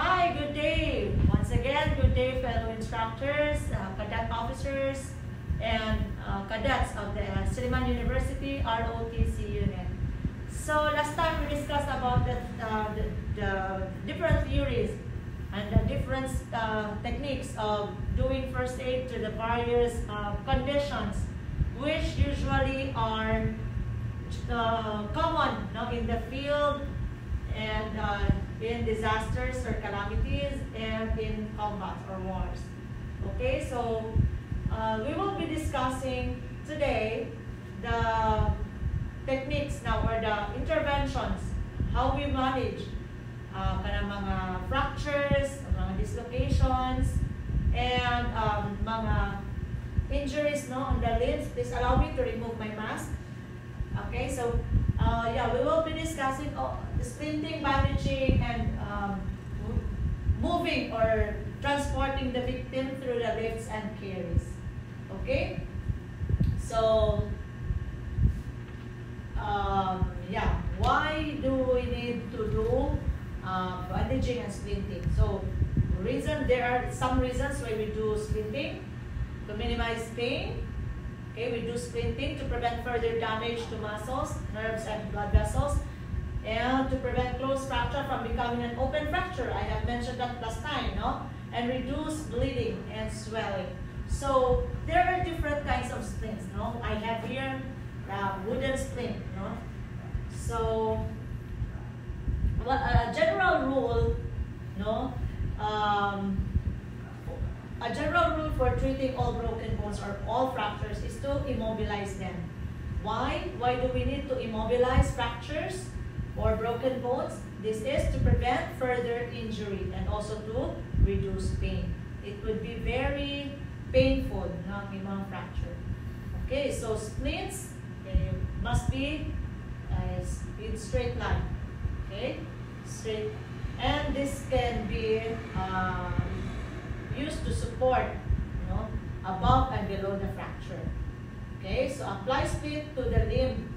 Hi, good day. Once again, good day fellow instructors, cadet officers, and cadets of the Suleiman University ROTC unit. So last time we discussed about the different theories and the different techniques of doing first aid to the various conditions which usually are common in the field and in disasters or calamities and in combat or wars. Okay, so we will be discussing today the techniques now or the interventions, how we manage mga fractures, mga dislocations, and mga injuries on the limbs. Please allow me to remove my mask. Okay, so yeah, we will be discussing splinting, bandaging, and moving or transporting the victim through the lifts and carries. Okay, so yeah, why do we need to do bandaging and splinting? So there are some reasons why we do splinting: to minimize pain. Okay, we do splinting to prevent further damage to muscles, nerves, and blood vessels, and to prevent closed fracture from becoming an open fracture. I have mentioned that last time, and reduce bleeding and swelling. So there are different kinds of splints. I have here wooden splint. So a general rule, a general rule for treating all broken bones or all fractures is to immobilize them. Why? Why do we need to immobilize fractures or broken bones? This is to prevent further injury and also to reduce pain. It would be very painful, yung mga fracture. Okay, so splints must be in straight line. Okay, straight, and this can be used to support, above and below the fracture. Okay, so apply splint to the limb,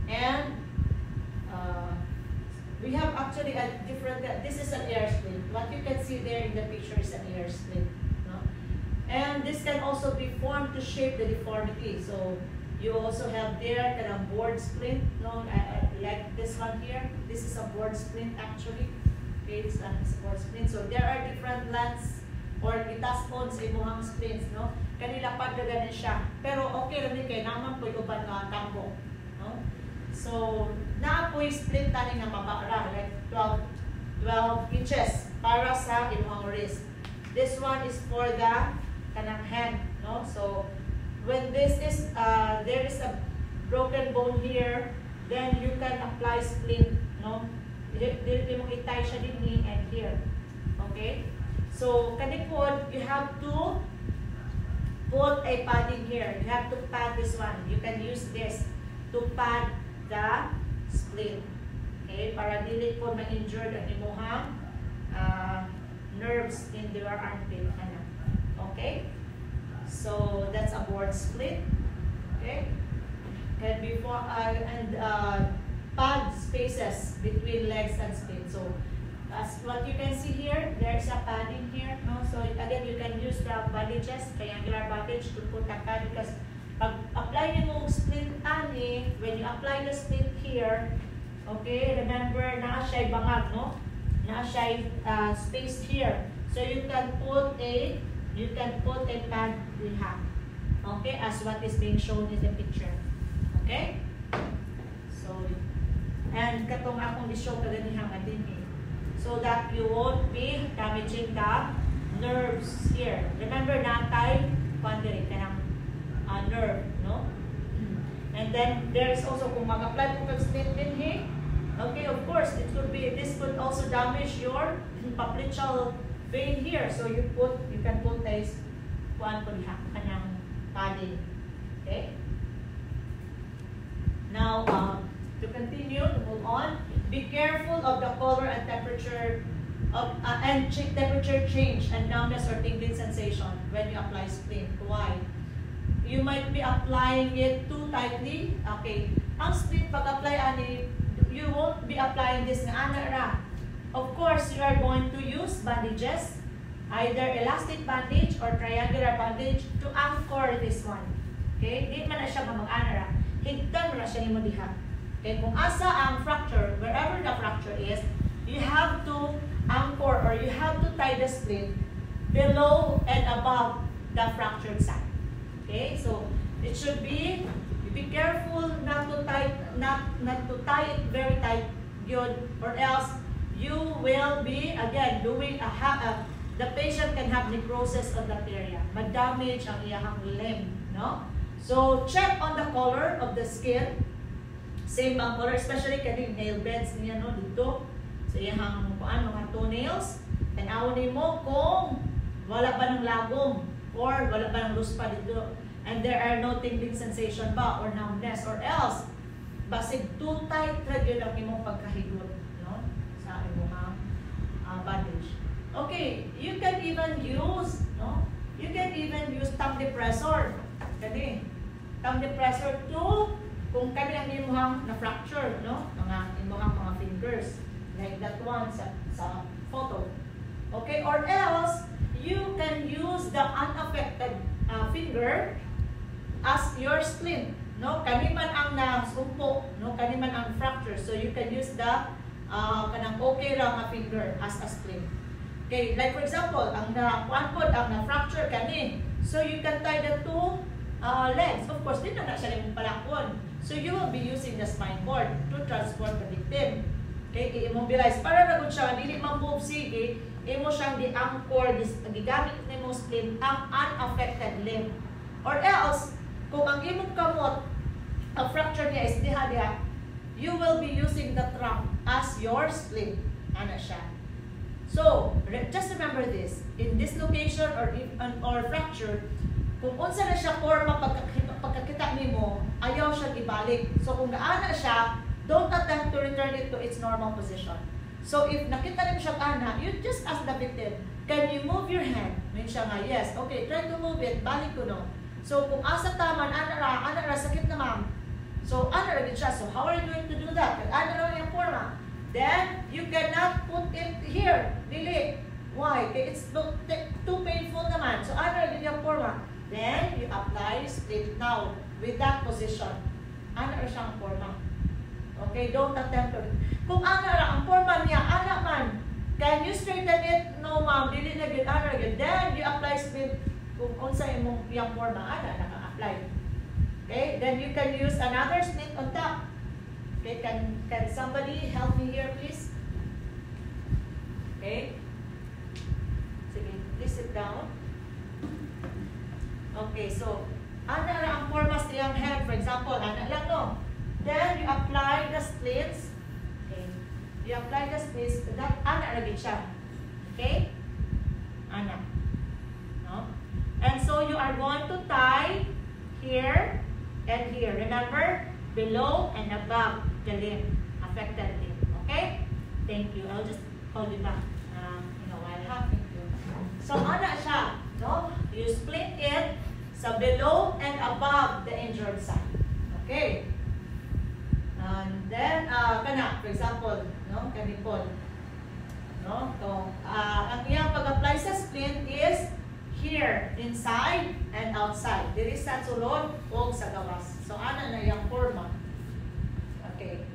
and we have actually a different. This is an air splint. What you can see there in the picture is an air splint. And this can also be formed to shape the deformity. So you also have there kind of board splint, like this one here. This is a board splint actually. Okay, it's a board splint. So there are different lengths or itaspon sa imuhang splints, kanila pag gaganin siya. Pero okay lang kay naman po yung uban nga tambo. So naapoy splint tani nga mabara, like 12 inches para sa imuhang wrist. This one is for the kanang hand, So when this is there is a broken bone here, then you can apply splint, Dili mo itay siya din and here. Okay? So kanipod, you have to put a padding here. You have to pad this one. You can use this to pad the splint. Okay? Para dili po ma-injured ang imuhang nerves in your armpit. Okay? So that's a board split. Okay? Can be pad spaces between legs and split. So as what you can see here, there's a padding here. So again, you can use the bandages, triangular bandage to put a pad, because pag apply mo split when you apply the split here, okay, remember na siya bangag, na siya space here. So you can put a pad behind. Okay, as what is being shown in the picture. Okay? So and katong akong i-show kaganihang din so that you won't be damaging the nerves here. Remember natay pandiri kanang nerve, And then there is also kung mag-apply po kag split din here. Okay, of course this could also damage your popliteal vein here. So you can put a kanang padding. Okay? Now to continue, to move on, be careful of the color and temperature and temperature change and numbness or tingling sensation when you apply splint. Why? You might be applying it too tightly. Okay, ang splint pag-apply you won't be applying this nga ana ra. Of course, you are going to use bandages, either elastic bandage or triangular bandage to anchor this one. Okay? Di man na siya mamag-anara. Higtan mo na siya nimo diha. Okay? Kung asa ang fracture, wherever the fracture is, you have to anchor or you have to tie the splint below and above the fractured side. Okay? So, it should be careful not to tie it very tight, yun, or else you will be again doing the patient can have necrosis on that area, ma-damage ang iyahang limb, no? So check on the color of the skin, same ang color, especially kaning nail beds niya, no, dito sa iyahang mga toenails, and awon nimo kung wala pa ng lagom or wala pa ng luspa dito. And there are no tingling sensation ba or numbness, or else basig too tight thread yun ang imong pagkahigot, no, sa imong bandage. Okay, you can even use, no, you can even use thumb depressor. Kani thumb depressor to kung kani ang imong na fracture, no, imong mga fingers like that one sa photo. Okay, or else you can use the unaffected finger as your splint, no? Kaniman ang nasumpo, no? Kaniman ang fracture. So you can use the kanang okay ra nga finger as a splint. Okay, like for example, ang na-fracture kani. So you can tie the two legs. Of course, dito na siya limong palakon. So you will be using the spine cord to transport the victim. Okay, i-immobilize. Para na kung siya, dili ma-move sige, imo siyang di-anchor, gigamit ni mo splint ang unaffected limb. Or else, kung ang imong kamot, ang fracture niya is diha, you will be using the trunk as your splint. Ano siya? So, just remember this. In this location or fracture, kung unsa na siya forma pagkakita nimo, ayaw siya ibalik. So, kung naana siya, don't attempt to return it to its normal position. So, if nakita nimo siya ana, you just ask the victim, can you move your hand? Mean siya nga, yes. Okay, try to move it. Balik ko no. So, kung asa taman, ana ra, sakit na ma'am. So, ana ra din siya. So, how are you going to do that? Ana ra yung forma. Then, you cannot put it here. Dili. Why? Okay, it's too painful naman. So, ana ra din yung forma. Then, you apply split now with that position. Ana ra siyang forma. Okay, don't attempt to. Kung ana ra ang forma niya, ana man, can you straighten it? No, ma'am. Dili na gid, ana ra gid. Then, you apply split. Kung unsa imong iyang forma ana naka-apply. Okay, then you can use another splint on top. Okay, can somebody help me here please? Okay. Sige, please sit down. Okay, so ana ra ang forma sa iyang head, for example, ana lang no. Then you apply the splits. Okay. You apply the splits that ana ra gid siya. Okay? Ana. No? And so you are going to tie here and here. Remember, below and above the limb, affected limb. Okay? Thank you. I'll just hold it back in a while. Thank you. So, ano siya? No? You split it sa below and above the injured side. Okay? And then, for example, no? Kanipon. No? So, ang iyang pag-apply sa split is here, inside and outside. Diri sa sulod o sa gawas. So, ana na yung forma. Okay.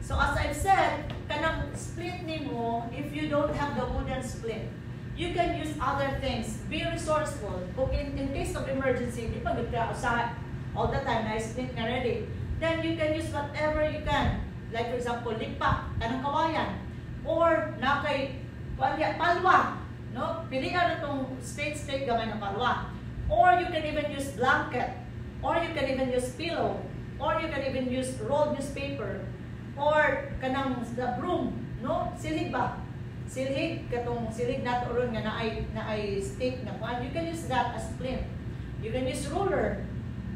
So, as I've said, kanang split nimo, if you don't have the wooden split, you can use other things. Be resourceful. Kung in case of emergency, di pa sa all the time, na split na ready. Then, you can use whatever you can. Like, for example, lipa, kanang kawayan. Or, nakay, palwa. No? Pilihan itong straight gamay na palwa. Or you can even use blanket. Or you can even use pillow. Or you can even use rolled newspaper. Or kanang the broom. No? Silhig ba? Silhig, katong silhig nato ron nga naay stick na kuan. You can use that as splint. You can use ruler.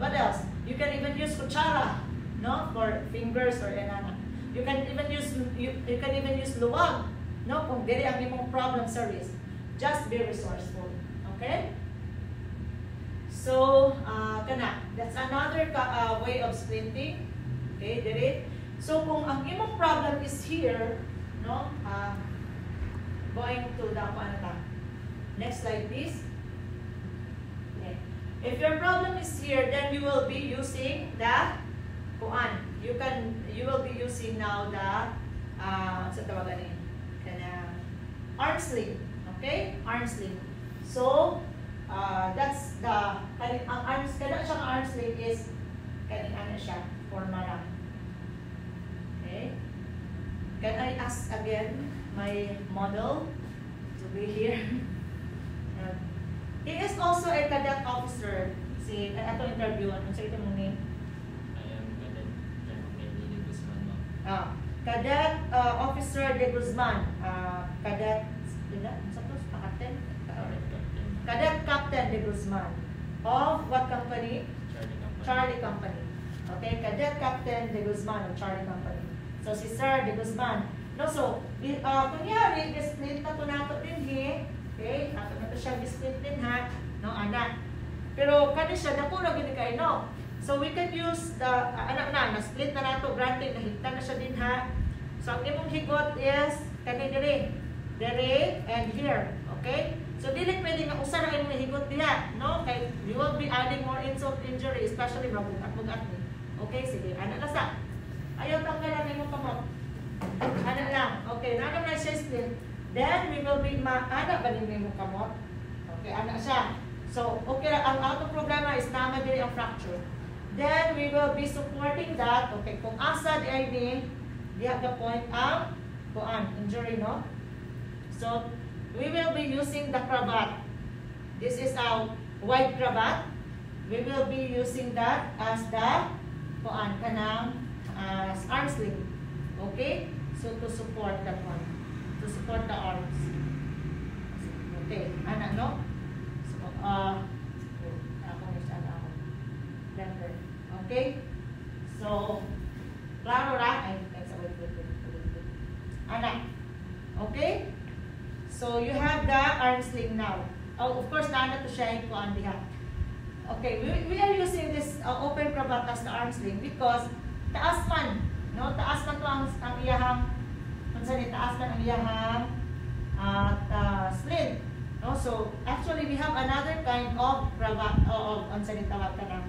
What else? You can even use kutsara, no? For fingers or enana. You can even use luwag, no? Kung dili ang imong problem sa wrist. Just be resourceful. Okay? So, that's another way of splinting. Okay, diri. So, kung ang imong problem is here, no? Going to dako na ta. Next slide, please. Okay. If your problem is here, then you will be using the kuan. You will be using now the sa tawagan ni kana arm sling. Okay? Arm sling. So, that's the ang arms kada siyang arm sling is kani ano siya forma lang. Okay? Can I ask again my model to be here? He is also a cadet officer. Si ato interview ano sa ito mong name? I am Cadet de Guzman. Cadet Officer de Guzman. Cadet Cadet Captain de Guzman of what company? Charlie Company. Okay, Cadet Captain de Guzman of Charlie Company. So si Sir de Guzman. No, so kunyari split na to nato din okay, ato na to siya split din ha, no anak. Pero kani siya dako ra gid kay no. So we can use the anak na split na nato granted nahita na siya din ha. So ang imong higot is kani dire and here, okay? So dili pwede nga usa ra imong higot diha, no? Kay you will be adding more insult injury especially mabugat ni. Okay, sige. Ana na sa. Ayaw tanggalan imong kamot. Ana lang. Okay, na naman siya split. Then we will be ana ba din imong kamot? Okay, ana siya. So, okay lang, ang auto-programa is tama din ang fracture. Then, we will be supporting that. Okay, kung asa di ay di have the point ang injury, no? So, we will be using the cravat. This is our wide cravat. We will be using that as the kanang arm sling. Okay? So, to support that one. To support the arms. Okay, ana, no? Okay? So, klaro ra? Anak. Okay? So, you have the arm sling now. Oh, of course, na to siya ko ang diha. Okay, we are using this open cravat as the arm sling because taas man, no? Taas man to ang iyahang taas man ang iyahang sling. No, so actually we have another kind of cravat of tawag ka ng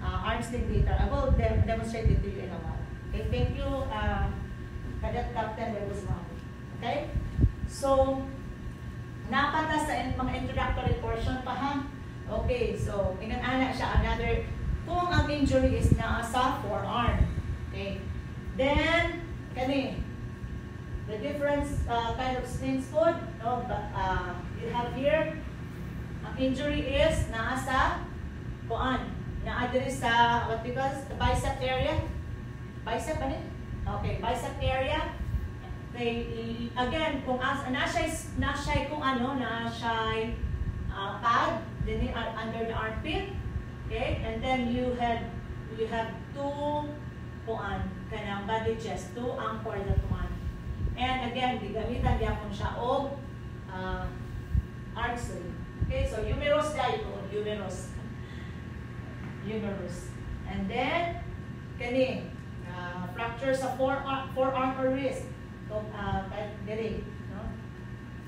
arm sling later. I will demonstrate it to you in a while. Okay, thank you, Cadet Captain de Guzman. Okay, so napata sa mga introductory portion pa ha. Okay, so inanana siya another kung ang injury is na sa forearm. Okay, then kani the different kind of slings food, no? You have here, ang injury is naa sa naa diri sa what we call the bicep area. Bicep ba ni? Okay, bicep area. Okay, again, kung na-shy kung pad din under the armpit. Okay, and then you have two kanang bandages, two anchor that one. And again, gigamitan niya kung siya o arm sling. Okay, so humerus tayo, humerus. And then, kani, fracture sa forearm or wrist. So, diri, no?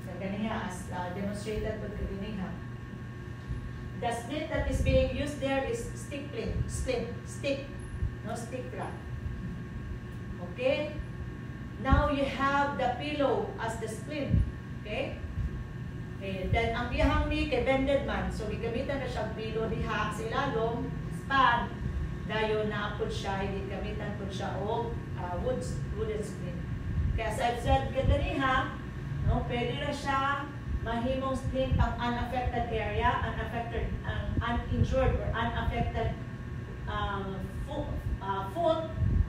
So, kaniya, as demonstrated with kaniya. The split that is being used there is stick. No, stick wrap. Okay? Now you have the pillow as the splint. Okay? Okay. Then ang iyahang ni kay bended man. So gigamitan na siyang pillow diha sa ilalom, span. Dayon na apod siya, hindi gamitan po siya o wooden splint. Kaya as I've said kanina, no, pwede na siya mahimong splint ang unaffected area, uninjured or unaffected foot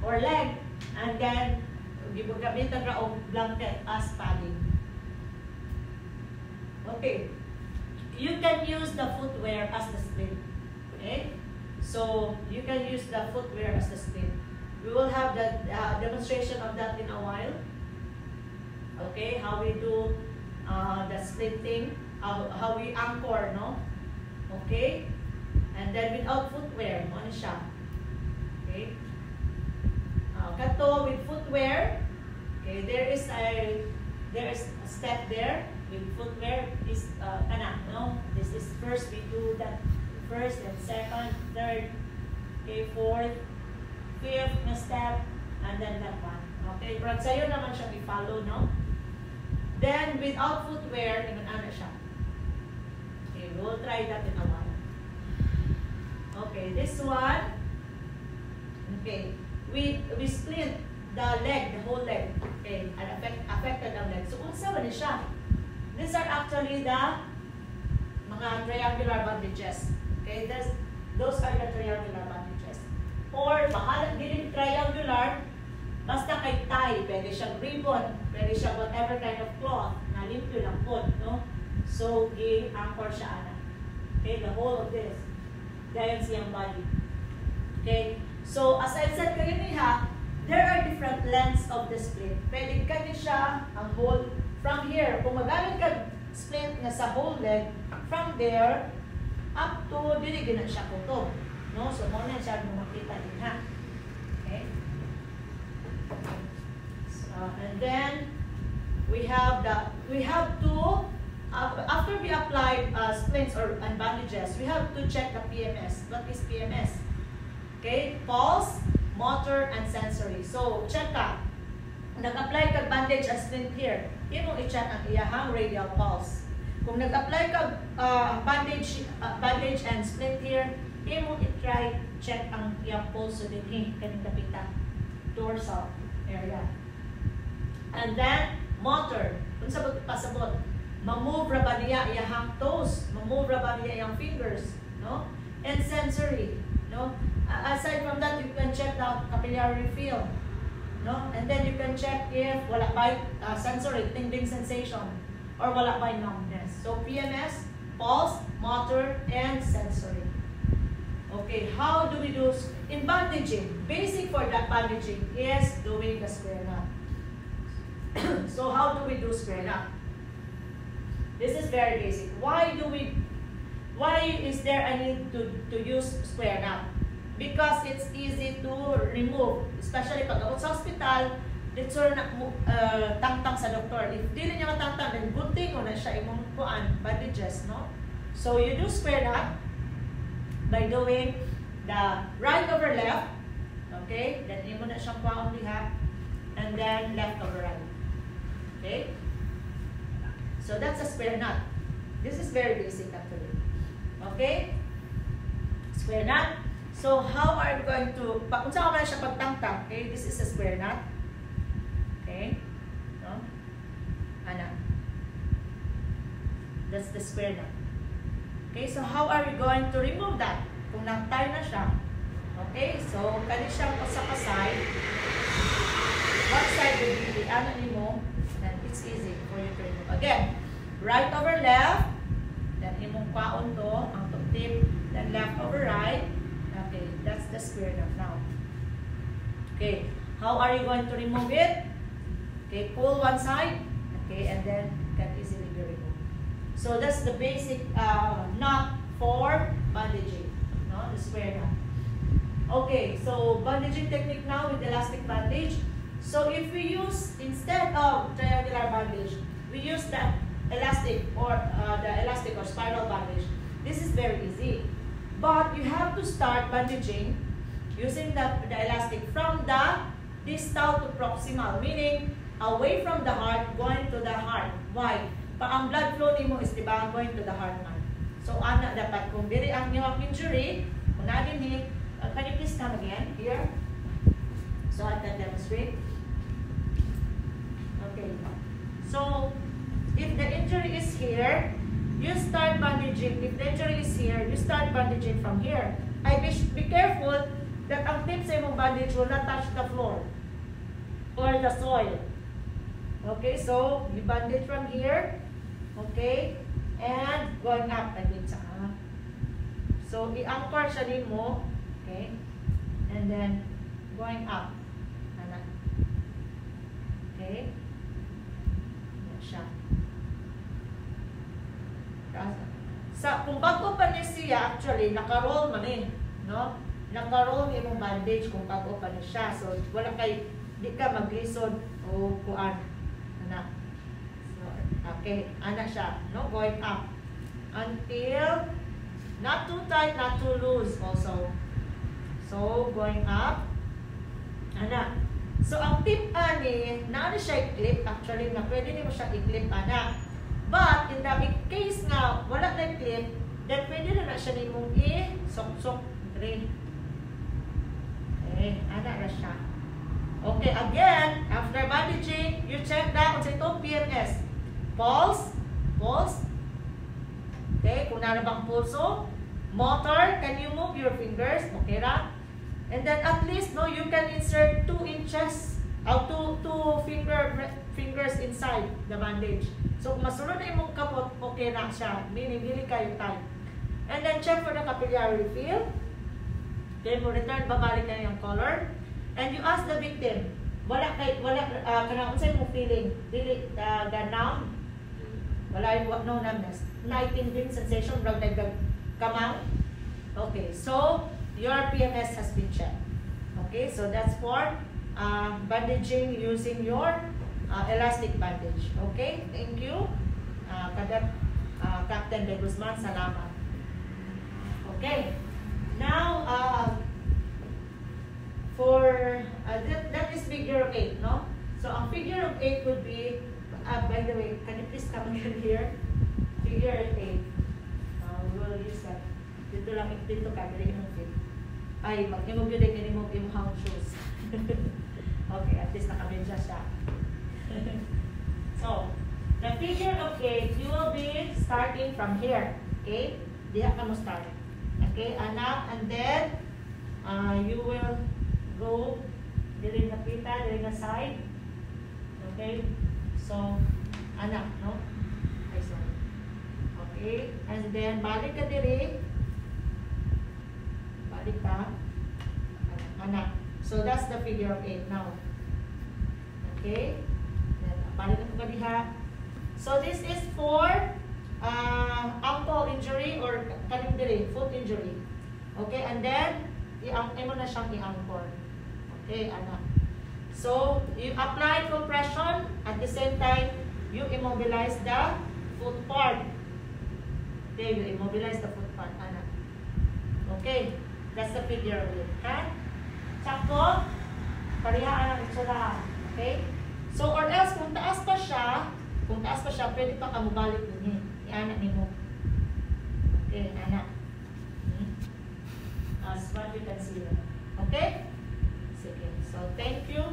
or leg, and then gamitan ra og blanket as padding. Okay, you can use the footwear as the splint. Okay, so you can use the footwear as the splint. We will have the demonstration of that in a while. Okay, how we do the splitting, how we anchor, no? Okay, and then without footwear, ano siya? Okay, kato with footwear. Okay, there is a there is a step there with footwear. Is no? This is first we do that first, then second, third, okay, fourth, fifth na step, and then that one. Okay, but sa'yo naman siya i-follow, no? Then without footwear, ano siya? Okay, we'll try that in a while. Okay, this one. Okay, we split the leg, the whole leg. Okay, and affected ang leg. So, unsa ba ni siya? These are actually the mga triangular bandages. Okay, those are the triangular bandages. Or, bahala din triangular, basta kay tie, pwede siyang ribbon, pwede siyang whatever kind of cloth, na limpyo lang po, no? So, i-anchor siya, ana. Okay, the whole of this. Dayon siyang body. Okay, so, as I said kayo niya, there are different lengths of the split. Pwede ka niya siya, ang whole, from here, kung magamit ka split na sa whole leg, from there, up to, diligin na siya kuto. No? So, muna siya makita din ha. Okay? So, and then, we have to, after we apply splints and bandages, we have to check the PMS. What is PMS? Okay? Pulse, motor, and sensory. So, check ka. Nag-apply ka bandage and splint here, imong i-check ang iyahang radial pulse. Kung nag-apply ka bandage and splint here, imong i-try check ang iyang pulse din kaning kapita, dorsal area. And then, motor. Kung sabot pasabot, ma-move ra ba niya iyahang toes, ma-move ra ba niya iyang fingers, no? And sensory, no? Aside from that, you can check the capillary field, no? And then you can check if wala ba sensory, tingling sensation, or wala ba numbness. So PMS, pulse, motor, and sensory. Okay, how do we do in bandaging? Basic for that bandaging is doing the square knot. So how do we do square knot? This is very basic. Why is there a need to use square knot? Because it's easy to remove, especially pag abot sa hospital, dito na tangtang sa doktor. If dili niya matangtang, then gunting ko na siya imong kuan bandages, no? So you do square knot by doing the right over left, okay? Then imo na siyang kuan diha, and then left over right, okay? So that's a square knot. This is very basic actually, okay? Square knot. So how are we going to, kung saan ko na siya pagtangtang, okay? This is a square knot. Okay? No? Ana. That's the square knot. Okay, so how are we going to remove that? Kung nang-tie na siya. Okay, so kani siyang kasakasay. One side will be ano nimo, then it's easy for you to remove. Again, right over left, then imong kwaon to, ang tip, then left over right. Okay, that's the square knot now. Okay, how are you going to remove it? Okay, pull one side, okay, and then can easily be removed. So that's the basic knot for bandaging, no? The square knot. Okay, so bandaging technique now with elastic bandage. So if we use, instead of triangular bandage, we use the elastic or spiral bandage. This is very easy. But you have to start bandaging using the elastic from the distal to proximal, meaning away from the heart, going to the heart. Why? Ang blood flow nimo is diba going to the heart man. So ana dapat kung diri ang inyong injury, kung naging hit, can you please come again here? So I can demonstrate. Okay. So if the injury is here, you start bandaging. If the injury is here, you start bandaging from here. Be careful that ang tip sa imong bandage will not touch the floor or the soil. Okay, so you bandage from here, okay, and going up again sa so i-anchor siya din mo, okay, and then going up, okay, yan siya. Kung bago pa niya siya, actually, naka-roll man no? Naka-roll yung bandage kung bago pa niya siya. So, wala kay, di ka maglisod o kuan. Okay, ana siya, no? Going up. Until, not too tight, not too loose also. So, going up. Ana. So, ang tip ani, naano siya i-clip, actually, na pwede mo siya i-clip, ana. But, in the case nga, wala na clip, then pwede na siya nimong i-sok-sok rin. Okay, ana na siya. Okay, again, after bandaging, you check na kung sa ito, PMS. Pulse, pulse. Okay, kung naran bang pulso. Motor, can you move your fingers? Okay ra? And then at least, no, you can insert 2 inches, two fingers inside the bandage. So, kung masunod na imong kapot, okay na siya. Meaning, dili kayo tight. And then, check for the capillary fill. Then, mo return, babalik na yung color. And you ask the victim, kanang unsay mo feeling? Dili, numb? Wala yung no numbness. Nightingale sensation, like the kamang. Okay, so, your PMS has been checked. Okay, so that's for bandaging using your elastic bandage. Okay, thank you. Cadet Captain De Guzman, salamat. Okay, now that is figure of 8, no? So ang figure of 8 would be, by the way, can you please come again here? Figure of 8. We will use that. Dito lang, dito ka, dito yung fit. Ay, mag-imog yun din, imog yung hang shoes. Okay, at least nakabensya siya. So, the figure of 8, you will be starting from here. Okay? Diha ka mo start. Okay, anak, and then, you will go diri na pita, diri na side. Okay? So, anak, no? Ay, sorry. Okay? And then, balik ka diri. Balik ka. Anak. So, that's the figure of 8 now. Okay? Then, balik ka diha. So, this is for ankle injury or kaning diri, foot injury. Okay? And then, imo na siyang i-anchor. Okay, anak. So, you apply compression, at the same time, you immobilize the foot part. Okay, you immobilize the foot part, anak. Okay, that's the figure of it. Ha? Sakto, parihaan ang itsura. Okay? So, or else, kung taas pa siya, pwede pa ka mabalik din. I-anak ni mo. Okay, anak. As what you can see. Okay? Sige. So, thank you.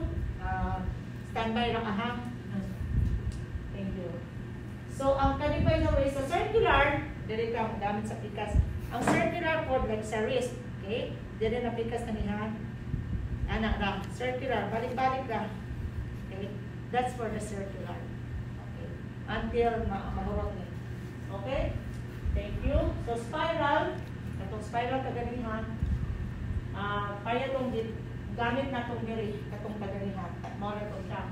Standby lang aha. Thank you. So, ang kani by the way, sa circular, dili ka gamit sa pikas. Ang circular pod like sa wrist. Okay? Dili na pikas kanihan. Anak ra. Circular. Balik-balik ra. Okay? That's for the circular. Okay. Until mahurot ni. Okay? Thank you. So, spiral. Katong spiral kaganihan. Kaya itong gamit na itong diri, itong kaganihan. More itong siya.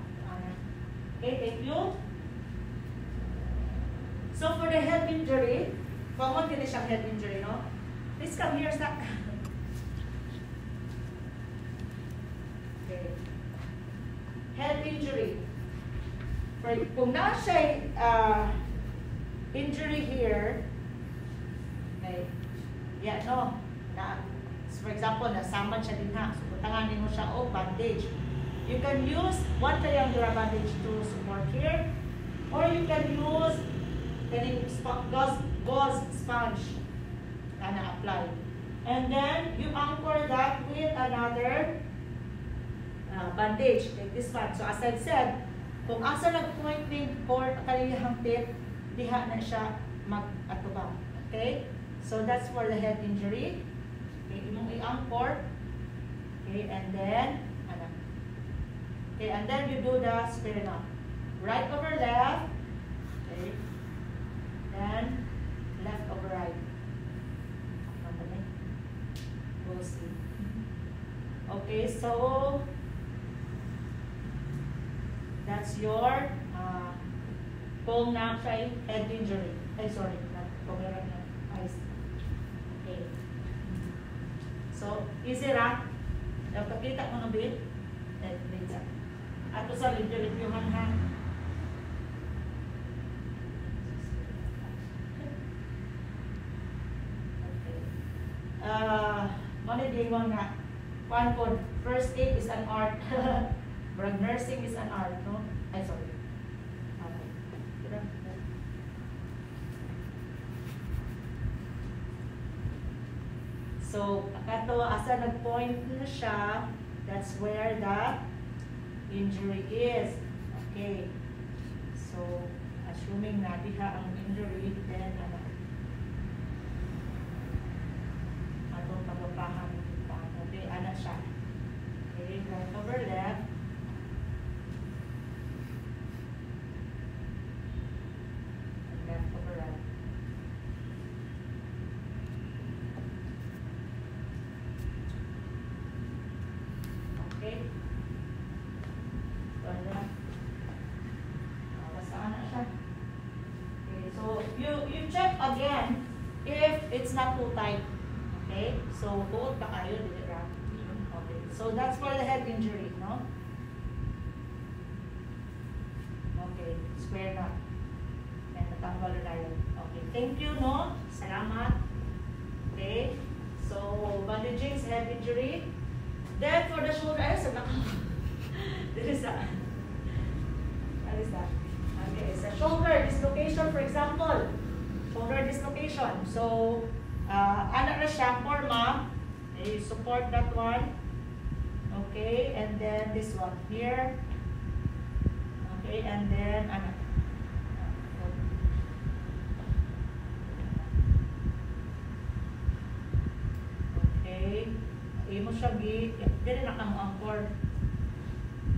Okay, thank you. So, for the head injury, common din siyang head injury, no? Please come here, Zach. Okay. Head injury. For, kung na siya injury here, okay, yeah, no, for example, nasaman siya din ha. So, tanganin mo siya, bandage. You can use one triangular bandage to support here. Or you can use gauze sponge and apply. And then, you anchor that with another bandage, like this one. So, as I said, kung asa nag-point link or kalihang tip, diha na siya mag-atubang. Okay? So, that's for the head injury. Okay, imong i-anchor. Okay, and then, okay, and then you do the sternum. Right over left. Okay. Then, left over right. We'll see. Okay, so, that's your kung na siya head injury. Ay, sorry. Not eyes. Okay. So, easy ra. Pakita mo ng bit. Ato sa review-reviewhan ha. iwan nga. One code, first aid is an art. But nursing is an art, no? Ay, sorry. Okay. So, kato, asa nag-point na siya, that's where the injury is. Okay. So, assuming na diha ang injury, then ano? Atong pagpapahan. Okay, ano siya? Okay, right over left. And left over right. Okay. Wala. Basaan na siya. Okay, so you check again if it's not too tight. Okay? So tuot pa kayo, di ba? Okay. So that's for the head injury, no? Okay, square na. And natanggal na tayo. Okay, thank you, no? Salamat. Okay. So bandaging is head injury. Then for the shoulder, ay, sa naka. This is that. What is that? Okay, it's a shoulder dislocation, for example. Shoulder dislocation. So, ano na siya, forma. You support that one. Okay, and then this one here. Okay, and then, ano. Okay. Imo siya dili na kang anchor.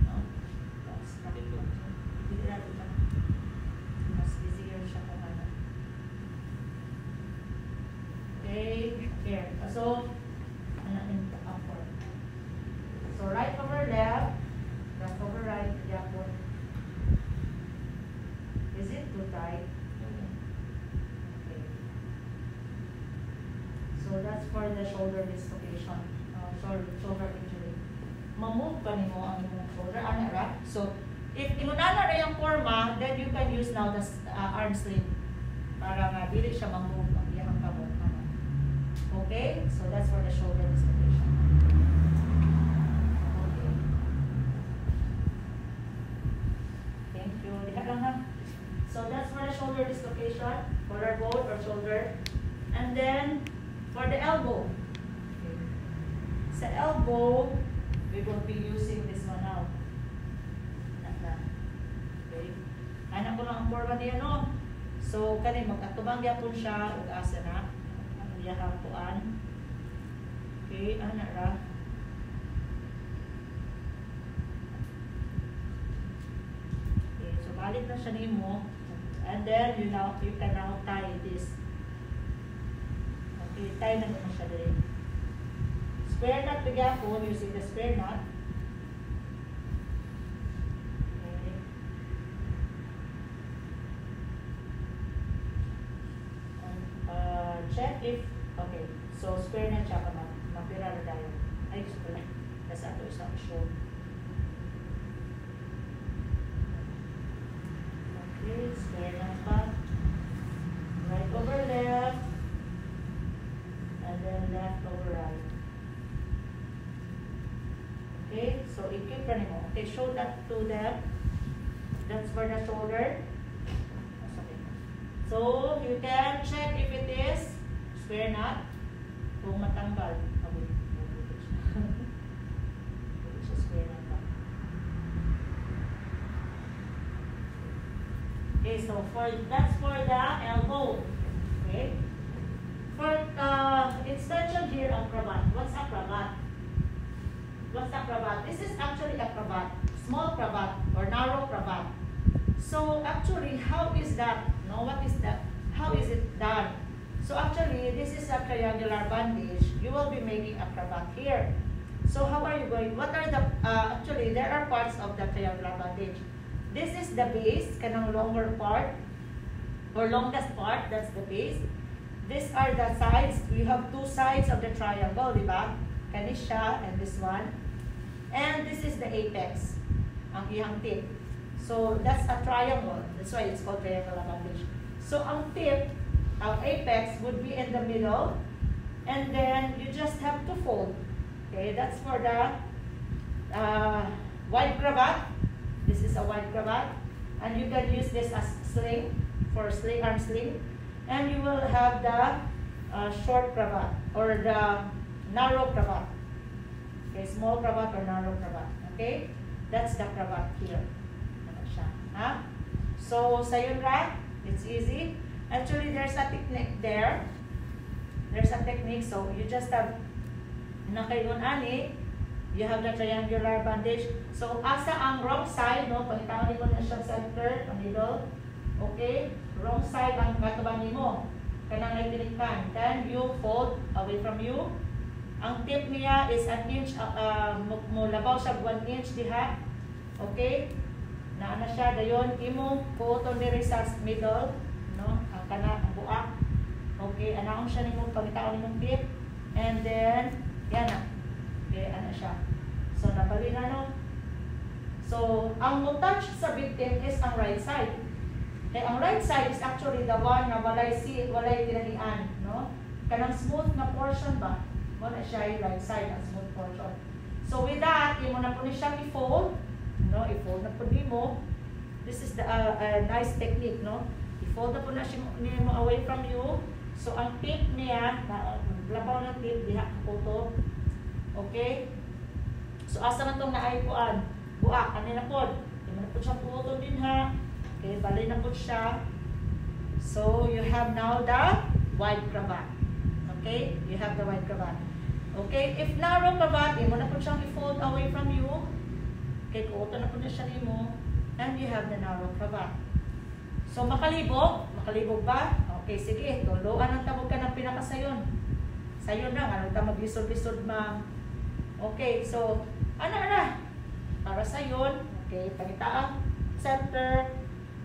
No? Mas easier siya kung ano. Okay, here. So, ano yung anchor? So, right over left over right, yapon. Is it too tight? Okay. So, that's for the shoulder dislocation. Shoulder injury. Mamove pa nimo ang imong shoulder, ana ra? So, if inunana ra yung forma, then you can use now the arm sling para nga dili siya mamove ang iyang kamot. Okay? So, that's for the shoulder dislocation. Okay. Thank you. Diha lang ha. So, that's for the shoulder dislocation, collarbone or shoulder. And then, for the elbow. Sa elbow, we will be using this one now. Okay. Anak ko lang ang forma niya, no? So, kani magkatubang yapon siya, ug asa na. Ang iyang puan. Okay, anak ra. Okay, so balik na siya nimo. And then, you can now tie this. Okay, tie na mo siya dali. Square knot bigapon using the square knot. Okay. And, check if, okay, so square knot siya ka mapira na tayo. Ay, square. Kasi ato isang show. Okay, square knot pa. Right over left. And then left over right. Okay, so i-keep pa nimo. Okay, show that to them. That's for the shoulder. So, you can check if it is square knot. Kung matanggal. It's a square knot pa. Okay, so that's for the elbow. Okay. For it's mentioned here a cravat. What's a cravat? What's a cravat? This is actually a cravat, small cravat or narrow cravat. So actually, how is that? No, what is that? How is it done? So actually, this is a triangular bandage. You will be making a cravat here. So how are you going? What are the, actually, there are parts of the triangular bandage. This is the base, kanang longer part, or longest part, that's the base. These are the sides. We have two sides of the triangle, di ba? Kani siya and this one. And this is the apex, ang iyang tip. So that's a triangle. That's why it's called triangular bandage. So ang tip, ang apex would be in the middle, and then you just have to fold. Okay, that's for the wide cravat. This is a wide cravat, and you can use this as sling for sling, arm sling, and you will have the short cravat or the narrow cravat. Okay, small cravat or narrow cravat. Okay, that's the cravat here. Ano siya? Ha? So, sayonara, it's easy. Actually, there's a technique there. There's a technique, so you just have nakayon ani, you have the triangular bandage. So, asa ang wrong side, no? Pagkitaon mo na siya center, ang middle. Okay? Wrong side ang katuban mo. Kanang ay tinikpan. Then, you fold away from you. Ang tip niya is an inch, labaw siya 1 inch diha. Okay? Naana siya, dayon, imo kuoton diri sa middle, no? Ang kana, ang buak. Okay, anaon siya nimong pagkitaon nimong tip. And then, yan na. Okay, ano siya. So, nabali na, no? So, ang mo-touch sa victim is ang right side. Okay, ang right side is actually the one na walay tinahian, no? Kanang smooth na portion ba? Wala siya yung right side, ang smooth portion. So, with that, imo na po ni siya i-fold. No? I-fold na po ni mo. This is the nice technique, no? I-fold na po na siya mo away from you. So, ang tip niya, labaw ng tip, diha ko to. Okay? So, asa na itong naaypuan? Buak, ano na po? Hindi na po siyang puto din ha. Okay, bali na po siya. So, you have now the wide cravat. Okay? You have the wide cravat. Okay? If narrow cravat, hindi mo na po siyang i-fold away from you. Okay, kuoto na po na siya mo. And you have the narrow cravat. So, makalibog. Makalibog ba? Okay, sige. Tuluan ang tabog ka ng pinakasayon. Sayon na. Ano ta mag-lisod-lisod, ma'am? Okay, so, ano na? Para sayon. Okay, pagitaang center.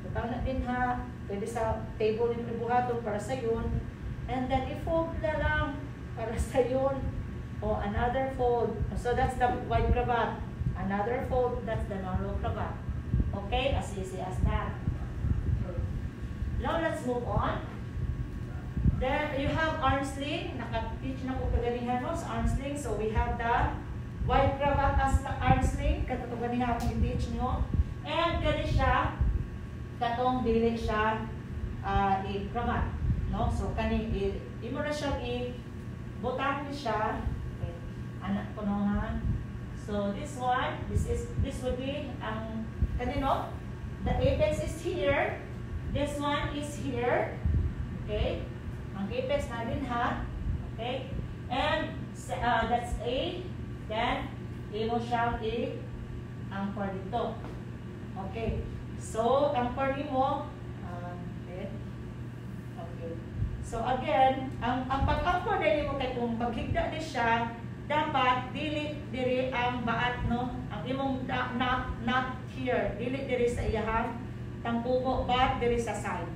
Butang na din ha. Pwede sa table yung ibuhaton para sayon. And then, i-fold na lang para sayon. O, another fold. So, that's the wide cravat. Another fold, that's the narrow cravat. Okay, as easy as that. Okay. Now, let's move on. Then, you have arm sling. Naka-teach na ko kaganihan mo sa arm sling. So, we have the wide cravat as the arm sling. Katong ganihan akong i-teach nyo. And, gani siya, katong dili siya i-cravat. No? So, kani, imo na siya i-butang siya. Okay. Anak ko no ha. So, this one, this would be, kanino? The apex is here. This one is here. Okay? Ang apex na din ha. Okay? And that's A. Then, imo siyang i-anchor dito. Okay. So, anchor mo. Okay. Okay. So, again, ang pag-anchor din mo kay kung paghigda din siya, dapat dili ang baat, no? Ang imong not here, dili diri sa iyahang tangkubo, but diri sa side.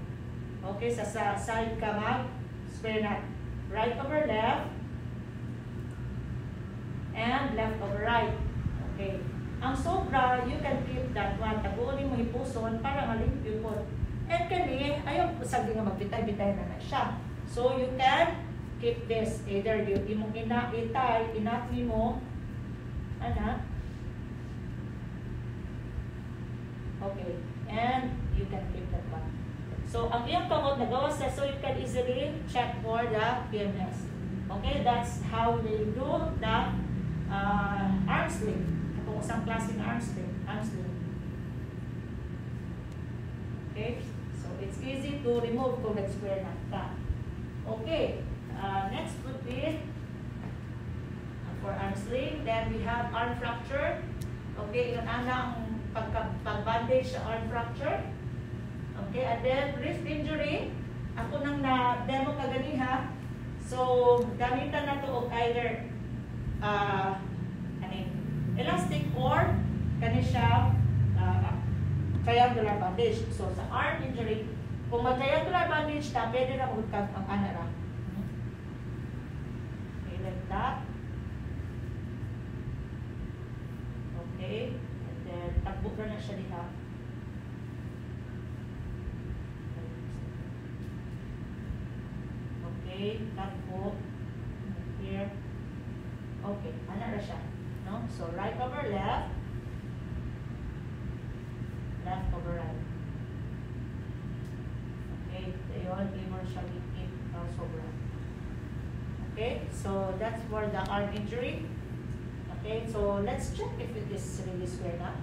Okay, sa side ka mag square knot. Right over left and left over right. Okay. Ang sobra, you can keep that one. Tagunin mo ipuson para malimpyo po. And kani, ayaw sabi nga magbitay-bitay na siya. So you can keep this. Either you imong inat mo. Ana? Okay. And you can keep that one. So, ang iyong kamot nagawa sa, so you can easily check for the PMS. Okay, that's how they do the arm sling. Kung isang klaseng arm sling. Okay, so it's easy to remove kung nag-square na ka. Okay, next would be for arm sling. Then we have arm fracture. Okay, yun ang pag-bandage sa arm fracture. Okay, and then wrist injury. Ako nang na-demo kagani ha. So, gamitan na to of either elastic or kani siya triangular bandage. So, sa arm injury, kung mag-triangular bandage na, pwede na magkag ang anara. Okay, like that. Okay, and then takbo na siya diha. Okay, takbo. Here. Okay, anara siya, no? So right over left, left over right. Okay, yun, i-more siya bigkit sobra. Okay, so that's for the arm injury. Okay, so let's check if it is really square na.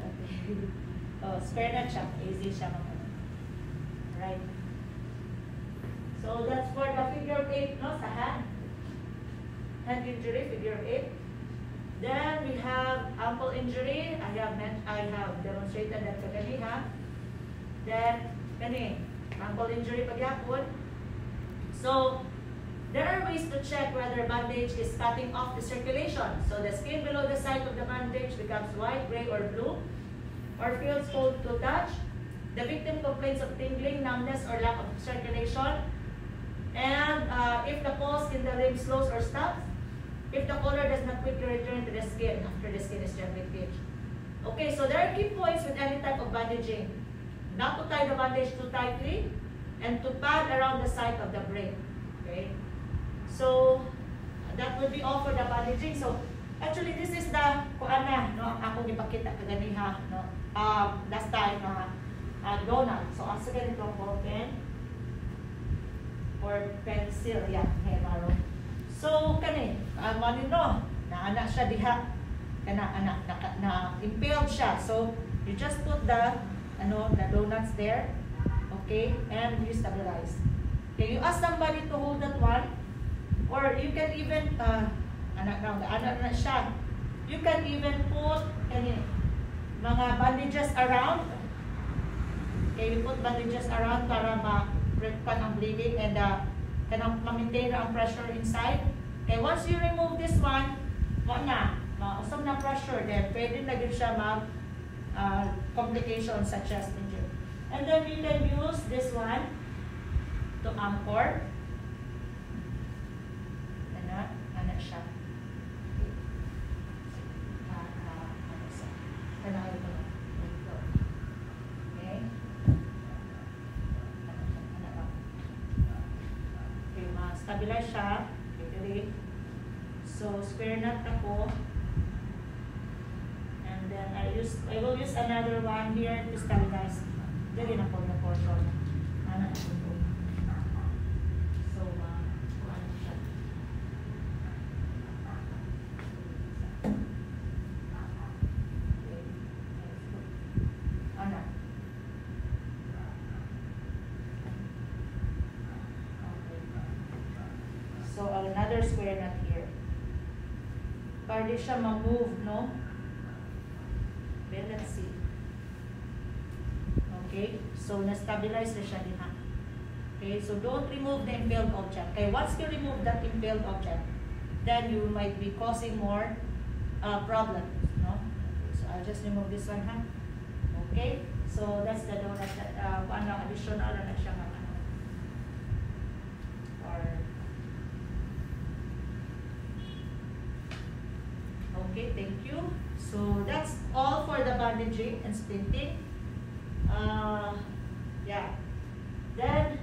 Okay. Oh, square na siya. Easy siya mga. Right. So that's for the figure 8, no, sa hand. Hand injury, figure 8. Then we have ankle injury. I have demonstrated that kaniha. Then ankle injury pagyapon. So there are ways to check whether bandage is cutting off the circulation. So the skin below the site of the bandage becomes white, gray, or blue, or feels cold to touch. The victim complains of tingling, numbness, or lack of circulation. And if the pulse in the limb slows or stops, if the color does not quickly return to the skin after the skin is gently pinched. Okay, so there are key points with any type of bandaging. Not to tie the bandage too tightly, and to pad around the site of the break. Okay, so that would be all for the bandaging. So actually, this is the kuana, no, akong ipakita kaganiha, no, last time donut. So asa ganitong ball pen or pencil, yeah, hemaro. So kani, manino, na siya diha, na impaled siya. So you just put the the donuts there, okay, and you stabilize. Okay, you ask somebody to hold that one, or you can even na siya. You can even put mga bandages around. Okay, you put bandages around para ma-prevent ang bleeding and ma-maintain ang pressure inside. Okay, once you remove this one, ma-usap na pressure, then pwede na din siya complications such as injury. And then you can use this one to anchor. Ano siya. Okay. Okay, ma-stabilize siya. Okay. So, square knot ako. And then I will use another one here to stabilize. Dali na po na portion. Ano na po. So, ano siya. Okay. Ano. Okay. So, another square knot here. Para di siya ma-move, no? Then, let's see. Okay, so na-stabilize na siya din ha. Okay, so don't remove the impaled object. Okay, once you remove that impaled object, then you might be causing more problems, no? Okay, so I'll just remove this one ha. Okay, so that's the donut that additional na siya nga. Okay, thank you. So that's all for the bandaging and splinting. Yeah. Then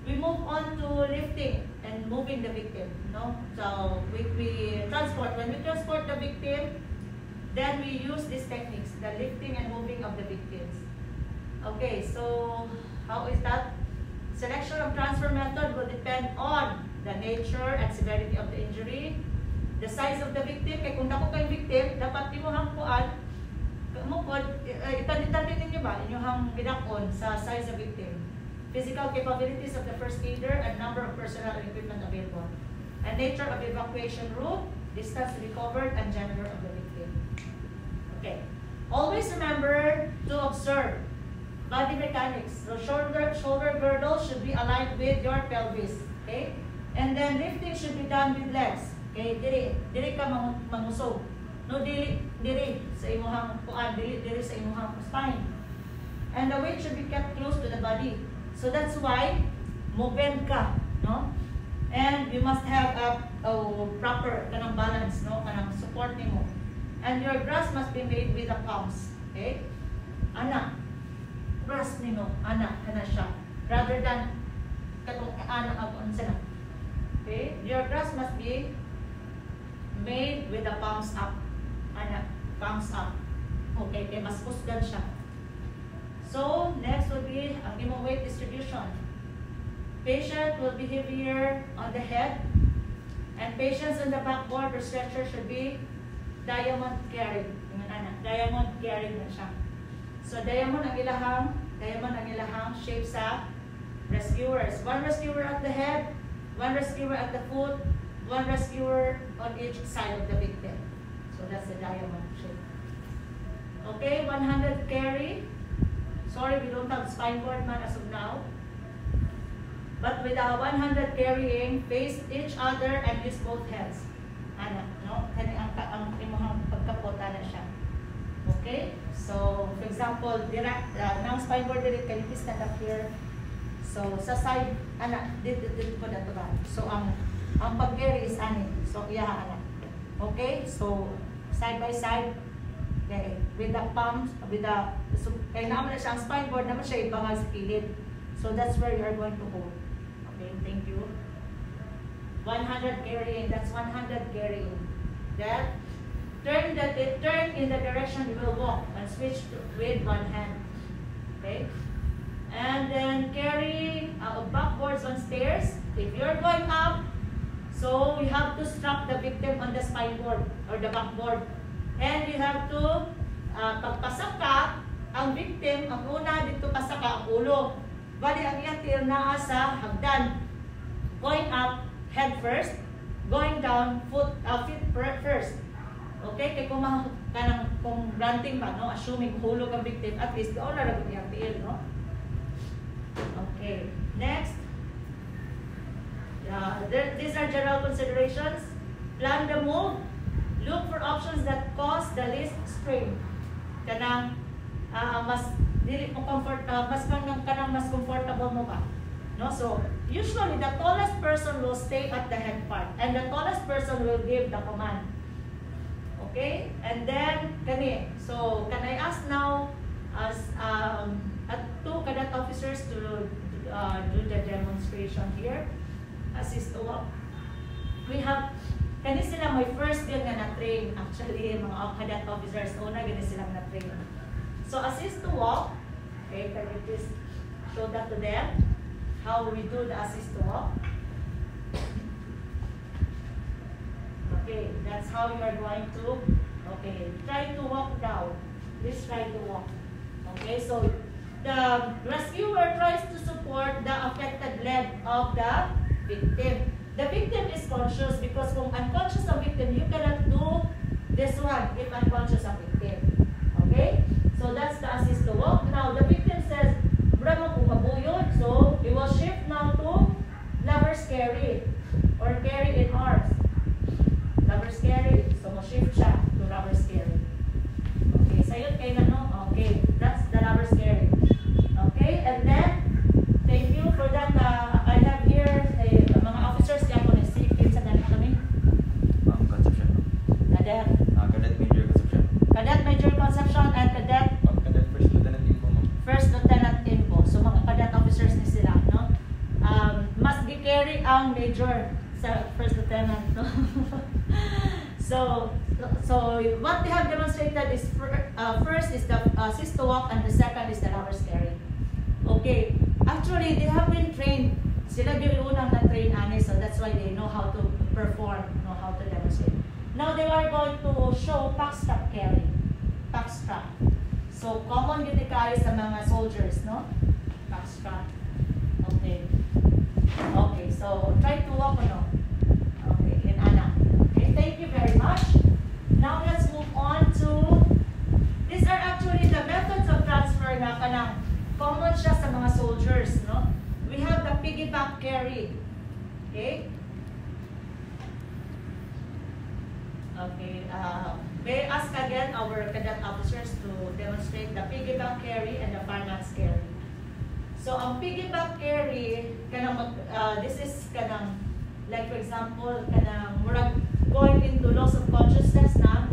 we move on to lifting and moving the victim. No, so when we transport the victim, then we use these techniques, the lifting and moving of the victims. Okay, so how is that? Selection of transfer method will depend on the nature and severity of the injury, the size of the victim. Kaya kung dako kay victim, dapat imuhang kuan, itan-itan ninyo ba inyong gidakon sa size of victim, physical capabilities of the first aider, and number of personnel and equipment available, and nature of evacuation route, distance to be covered, and gender of the victim. Okay, always remember to observe body mechanics. So shoulder girdle should be aligned with your pelvis. Okay, and then lifting should be done with legs. Okay, diri ka mangusog. No, diri sa imuhang kuan, diri sa imuhang spine. And the weight should be kept close to the body. So that's why mo-bend ka, no? And you must have a proper kanang balance, no? Kanang support nimo. And your grasp must be made with the palms. Okay? Ana. Grasp nimo, ana siya. Rather than katong ana unsa na. Okay? Your grasp must be made with the palms up. Ana, palms up. Okay, kaya mas kusgan siya. So, next will be ang imong weight distribution. Patient will be heavier on the head, and patients on the backboard or stretcher should be diamond carried. Diamond carried na siya. So, diamond ang ilahang shape sa rescuers. One rescuer at the head, one rescuer at the foot, one rescuer on each side of the victim. So, that's the diamond shape. Okay, 100 carry. Sorry, we don't have spine board man as of now. But with a 100 carrying, face each other and use both hands. Ano, no? Kani ang imong pagkapota na siya. Okay? So, for example, direct, ng spine board direct, can you stand up here? So, sa side, dito ko na ito ba? So, ang pag-carry is ani. So, iya, okay? So, side by side. Okay, with the palms, so, kaya naman na siya ang spine board naman siya ibangal sa kilid. So that's where you are going to hold. Okay, thank you. 100 carrying, that's 100 carrying. Then, turn in the direction you will walk and switch with one hand. Okay? And then carry backwards on stairs. If you're going up, so you have to strap the victim on the spine board or the backboard. And you have to, pagpasaka, ang victim, ang una dito pasaka ang ulo. Bali, ang iyang tiil na sa hagdan. Going up, head first. Going down, feet first. Okay? Kaya kung ranting ba, no? Assuming hulog ang victim, at least, doon na lang iyang tiil, no? Okay. Next. These are general considerations. Plan the move. Look for options that cause the least strain. Kanang mas dili mo mas comfortable mo ba? No, so usually the tallest person will stay at the head part, and the tallest person will give the command. Okay, and then kani. So can I ask now as two cadet officers to do the demonstration here? Assist to walk. We have. Kani sila may first yun nga na-train. Actually, mga cadet officers, una gani silang na-train. So, assist to walk. Okay, can you please show that to them? How we do the assist to walk. Okay, that's how you are going to, okay, try to walk down. Please try to walk. Okay, so, the rescuer tries to support the affected leg of the victim. The victim is conscious because kung unconscious ang victim, you cannot do this one if unconscious ang victim. Okay? So that's the assist to walk. Now, the victim says, "Brama ko kabuyod." So, we will shift now to lovers carry or carry in arms. Lovers carry. So, mo-shift siya to lovers carry. Okay, sayot kayo na, no? Okay, that's the lovers carry. Okay, and then, thank you for that. I have here mga officers kaya ko na si sa dami kami. Conception. Cadet. Cadet Major Conception. Cadet Major Conception and Cadet Cadet First Lieutenant Info. First Lieutenant Info. So mga cadet officers ni sila, no? Mas gi-carry ang Major sa First Lieutenant, no? So what they have demonstrated is first is the assist to walk and the second is the lovers carry. Okay. Actually, they have been trained. Sila yung unang na-train ani, so that's why they know how to perform, know how to demonstrate. Now they are going to show pack strap carry. Pack strap. So common yun kayo sa mga soldiers, no? Pack strap. Okay. Okay, so try to walk, no? Okay, in Ana. Okay, thank you very much. Now let's move on to, these are actually the methods of transfer na kanang common siya sa mga soldiers, no? We have the piggyback carry. Okay? Okay. May I ask again our cadet officers to demonstrate the piggyback carry and the finance carry. So, ang piggyback carry, this is kanang, like for example, kanang murag going into loss of consciousness na.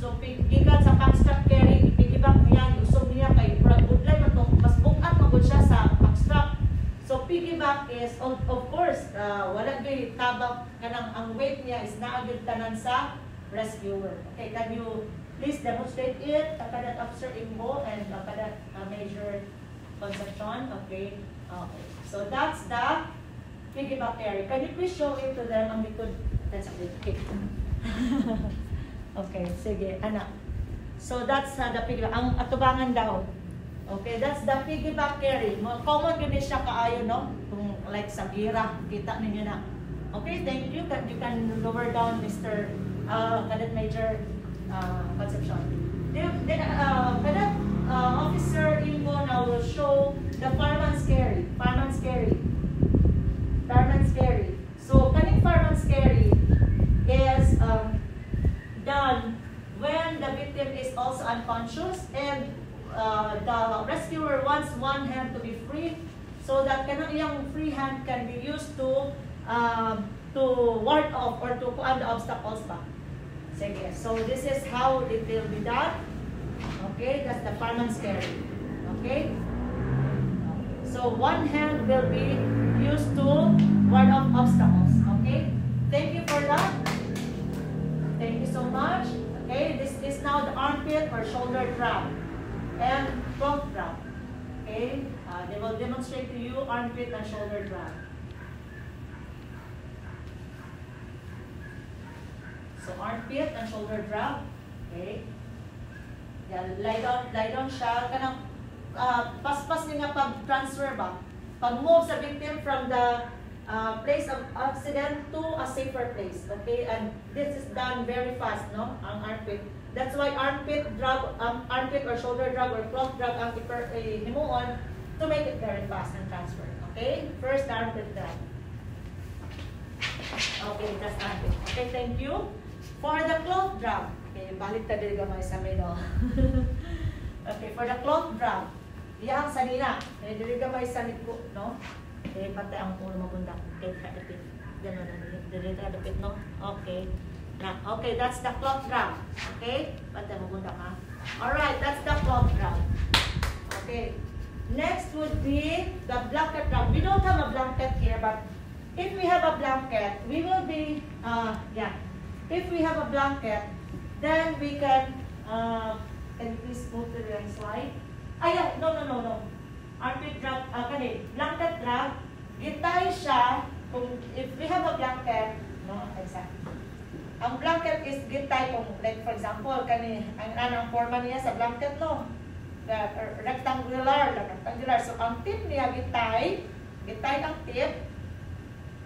So, gikan sa backstrap carry, piggyback niya, usog niya kay murag budlay man to, mas bukat magud siya sa backstrap. So piggyback is of course course, wala gyud tabak kanang ang weight niya is naa gyud tanan sa rescuer. Okay, can you please demonstrate it? Kadat officer Imbo and kadat Major Concepcion. Okay. Okay. So that's the piggyback area. Can you please show it to them? Ang likod. That's okay. Okay, sige, anak. So that's the piggyback. Ang atubangan daw. Okay, that's the piggyback carry. Common yun siya kaayo, no? Kung like sa gira, kita ninyo na. Okay, thank you. You can lower down, Mr. Cadet Major Concepcion. Then Cadet Officer Ingo now will show the fireman's carry. Fireman's carry. Fireman's carry. So, kaning fireman's carry is done when the victim is also unconscious and the rescuer wants one hand to be free so that kanang iyang free hand can be used to ward off or to kuan the obstacles ba. Sige, so this is how it will be done. Okay, that's the fireman's carry. Okay, so one hand will be used to ward off obstacles. Okay, thank you for that. Thank you so much. Okay, this is now the armpit or shoulder drop and front drop. Okay, they will demonstrate to you armpit and shoulder drop. So armpit and shoulder drop. Okay. Yan, lie down siya. Kanang paspas niya nga pag-transfer ba? Pag-move sa victim from the place of accident to a safer place. Okay, and this is done very fast, no? Ang armpit. That's why armpit drag, armpit or shoulder drag or cloth drag ang himuon to make it very fast and transfer. Okay, first the armpit drag. Okay, that's armpit. Okay, thank you. For the cloth drag, okay, balik ta diri gamay sa middle. Okay, for the cloth drag, iyang sanina, diri gamay sa liko, no? Okay, pati ang ulo mabunda. Okay, kadapit. Ganun na diri kadapit, no? Okay. Okay, that's the cloth drag. Okay? Pati mabunda ka. Alright, that's the cloth drag. Okay. Next would be the blanket drag. We don't have a blanket here, but if we have a blanket, we will be, if we have a blanket, then we can you please move to the next slide? No. Armpit drag, blanket drag, gitay siya, if we have a blanket, no, exactly. Ang blanket is gitay kung, like for example, ang anang forma niya sa blanket, no? Rectangular. So, ang tip niya gitay ang tip.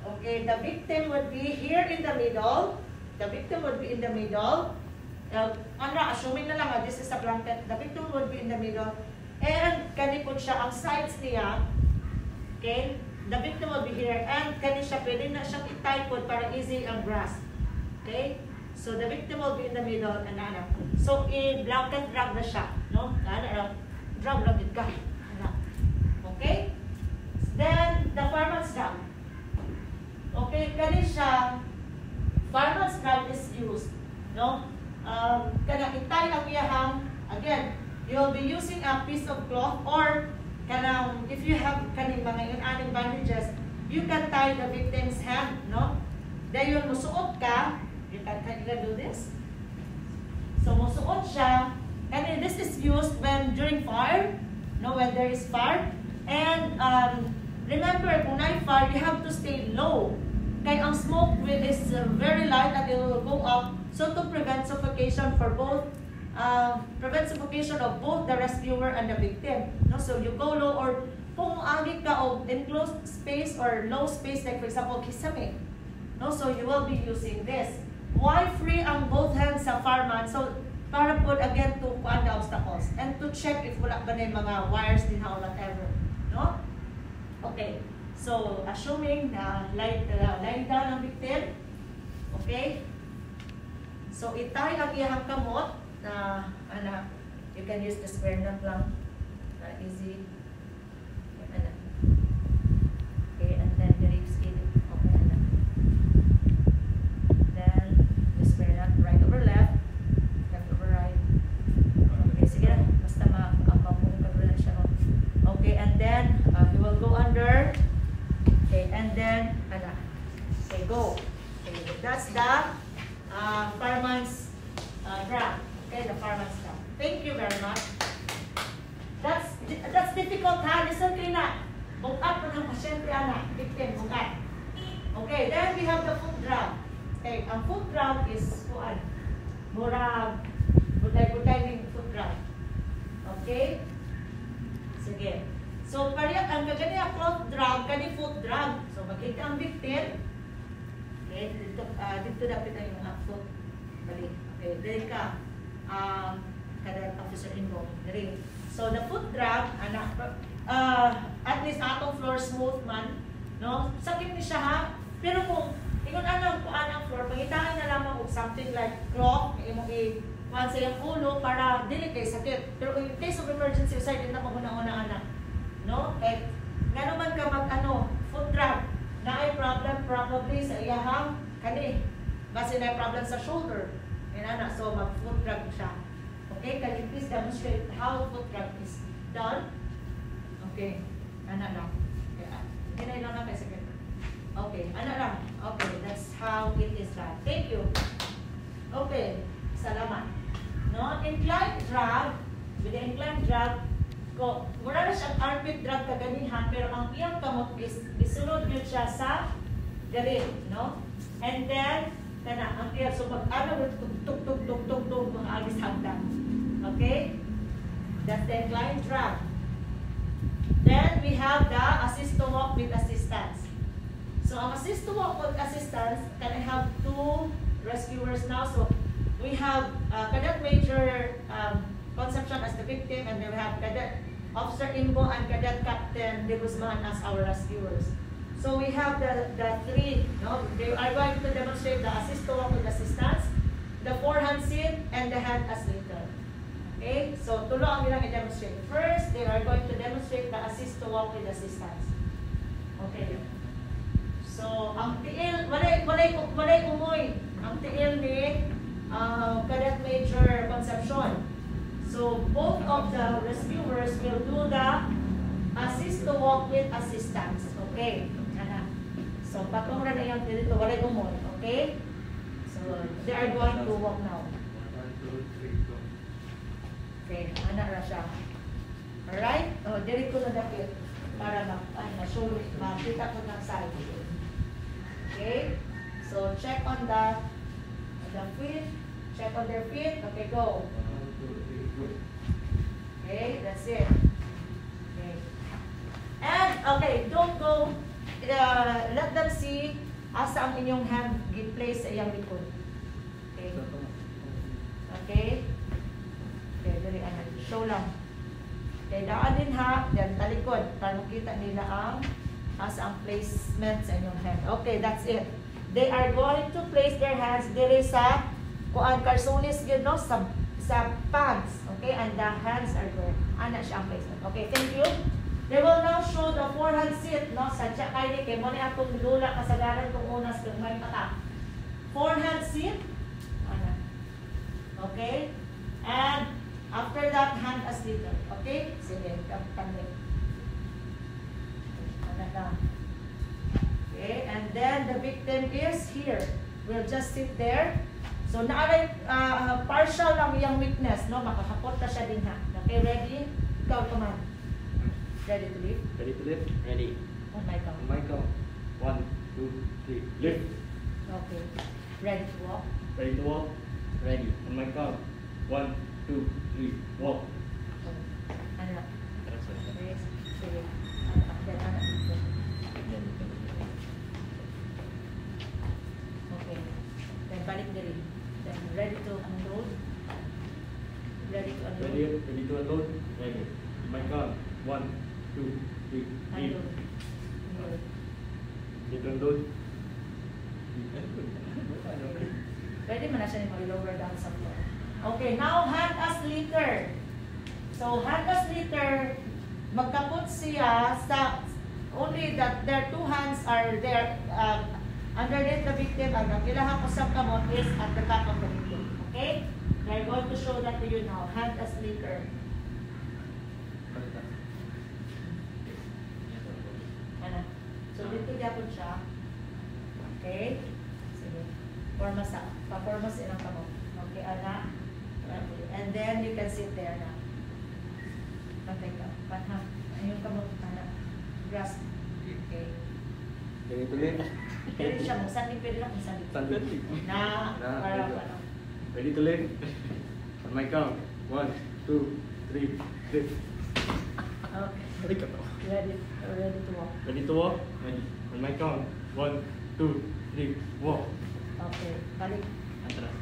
Okay, the victim would be here in the middle. The victim would be in the middle. Assuming na lang, this is a blanket. The victim would be in the middle. And kanikot siya, ang sides niya. Okay? The victim will be here. And siya, pwede na siyang itipod para easy ang grasp. Okay? So the victim will be in the middle and so i-blanket drag na siya, no? Drag lang din ka. Okay? Then the fireman's drag. Okay, kani siya fireman's drag is used, no? Kana itay ang iyahang, again, you'll be using a piece of cloth or kanang if you have kaning mga aning bandages, you can tie the victim's hand, no? Dayon musuot ka. You can do this. So, musuot siya. And this is used during fire. No, when there is fire. And remember, kung may fire, you have to stay low. Kaya ang smoke is very light and it will go up. So, to prevent suffocation for both, of both the rescuer and the victim. No, so you go low or kung agit ka o enclosed space or low space, like for example, kisame. No, so you will be using this. Why free ang both hands sa fireman? So, para po again to kuan the obstacles and to check if wala ba na yung mga wires din or whatever. No? Okay. So, assuming na lying down ang victim. Okay? So, itay ang iyahang kamot na, you can use the square knot lang. Easy. Okay, and then the ribs in. Okay, right over left over right. Okay, sige na. Basta mapapungkad na siya. Okay, and then he will go under. Okay, and then, okay, go. Okay, that's the fireman's drum. Okay, the fireman's drum. Thank you very much. That's difficult, ha? Listen kayo na. Bukat po ng pasyente, anak. Victim, bukat. Okay, then we have the foot drum. Okay, ang foot drum is kuan. Mura, butay-butay ng foot drum. Okay? Sige. So, pariyak ang gagani ang cloth drum, kani foot drum. So, makita ang victim. Okay, dito dapat tayo yung foot. Balik. Okay, dali ka. Kada officer involved. Dali. So, the foot drum, anak, at least atong floor smooth man, no? Sakit ni siya, ha? Pero kung ingon anong kuan ang floor, pangitaan na lamang og something like cloth, imong kuan sa iyang ulo para dili kay sakit. Pero in case of emergency, usay din na mahuna-una anak, no? Eh, nga naman ka mag foot drum, na ay problem probably sa iyahang kani. Base na problem sa shoulder. Anak, so mag foot drum siya. Okay, can you please demonstrate how foot drum is done? Okay, anak lang. Hinay lang na kay sakit. Okay, anak lang. Okay, that's how it is done. Thank you. Okay, salamat. No, inclined drag, with the inclined drag, mura na siyang armpit drag kaganihan, pero ang iyang kamot is isunod yun siya sa galing, no? And then, ang iyang, so pag-ano, tuk-tuk-tuk-tuk-tuk, mga agis hagdan. Okay? That's the inclined drag. Then, we have the assist to walk with assistance. So, ang assist to walk with assistance, can I have two rescuers now? So, we have Cadet Major Concepcion as the victim, and then we have Cadet Officer Imbo and Cadet Captain De Guzman as our rescuers. So, we have the three, no? They are going to demonstrate the assist to walk with assistance, the forehand sit, and the hand as leader. Okay, so tulo ang nilang i-demonstrate. First, they are going to demonstrate the assist to walk with assistance. Okay. So, ang tiil, walay umoy. Ang tiil ni Cadet Major Concepcion. So, both of the rescuers will do the assist to walk with assistance. Okay. So, patong na yung dito, walay umoy. Okay? So, they are going to walk now. Okay, anak ra siya. Alright? O, diri ko na dakit para ma-show, makita ko ng side. Okay? So, check on the feet. Check on their feet. Okay, go. Okay, that's it. Okay. And, okay, don't go, let them see asa ang inyong hand gi-place sa iyang likod. Okay? Okay? Okay, dali anak. Show lang. Okay, daan din ha. Then, talikod. Para makita nila ang asa ang placement sa inyong hand. Okay, that's it. They are going to place their hands diri sa kuan carsones yun, no? Sa pads. Okay, and the hands are there. Ana siya ang placement. Okay, thank you. They will now show the forehand sit, no? Sadya kayo ni kay mo ni atong lula kasagaran kung unas kung may patak. Forehand sit. Ana. Okay? And after that, hand as leader. Okay? Sige, kami. Okay, and then the victim is here. We'll just sit there. So, naaray partial lang yung weakness, no? Makakapot na siya din ha. Okay, ready? Ikaw, command. Ready to lift? Ready to lift? Ready. On my count. On my count. 1, 2, 3. Lift. Okay. Ready to walk? Ready to walk? Ready. On my count. 1, 2, 3, walk. Ano lang? Okay. Sige. Then, okay. Then, balik diri. Then, ready to unload? Ready to unload? Ready to unload? Ready. On my count. 1, 2, 3, unload. Ready to unload? Ready mo na siya ni mag-lower down sa floor. Okay, now hand as leader. So, hand as leader, magkapot siya sa, only that their two hands are there, underneath the victim, and ang ilahang usap kamot is at the back of the victim. Okay? They're going to show that to you now. Hand as leader. Ano? So, dito gyapon siya. Okay? Sige. Forma sa, pa-forma sa ilang kamot. Okay, ana. And then you can sit there na. Patay ka. Panha. Yung kamot, ana. Grasp. Okay. Ganito ulit. Pwede siya mo. Saan pwede lang kung saan. Sandali. Na, para ano. Ready to lift? On my count. 1, 2, 3, lift. Okay. Ready ka to. Ready to walk. Ready to walk? Ready. On my count. 1, 2, 3, walk. Okay. Balik. Atras.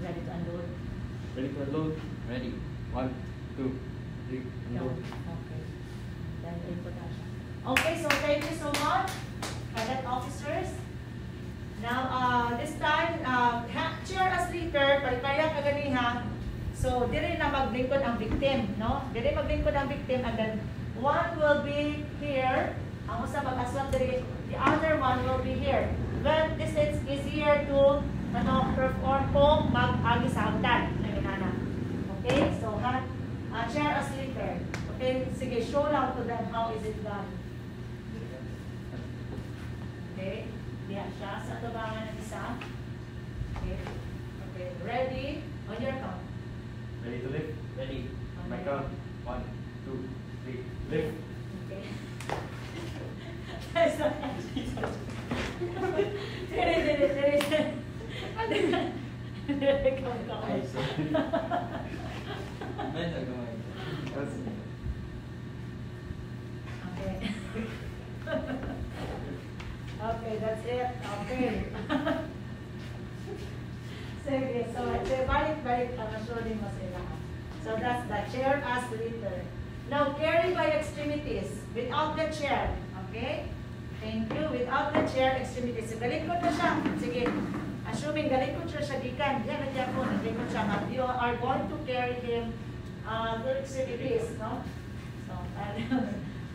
Ready to unload. Ready to unload? Ready. 1, 2, 3, unload. Okay. Then input na siya. Okay, so thank you so much, cadet officers. Now, this time, chair as leader, kaya kaganiha. So, diri na maglingkod ang victim, no? Diri maglingkod ang victim, and then one will be here. Ang usa mag-aswat diri, the other one will be here. When this is easier to perform kung mag-agi sa hagdan. Okay, so chair as leader. Okay, sige, show lang to them how is it done. Okay, diyan siya sa tubangan ng isa. Okay, okay, ready? On your count. Ready to lift? Ready. On my count. 1, 2, 3, lift. Okay. Okay. Okay, that's it. Okay. Sige, so balik-balik show mo sila. So that's the chair as leader. Now carry by extremities without the chair. Okay? Thank you. Without the chair extremities. So galikod na siya. Sige. Assuming galikod siya gikan. Diyan na diyan po. Galikod siya. You are going to carry him to extremities, no? So,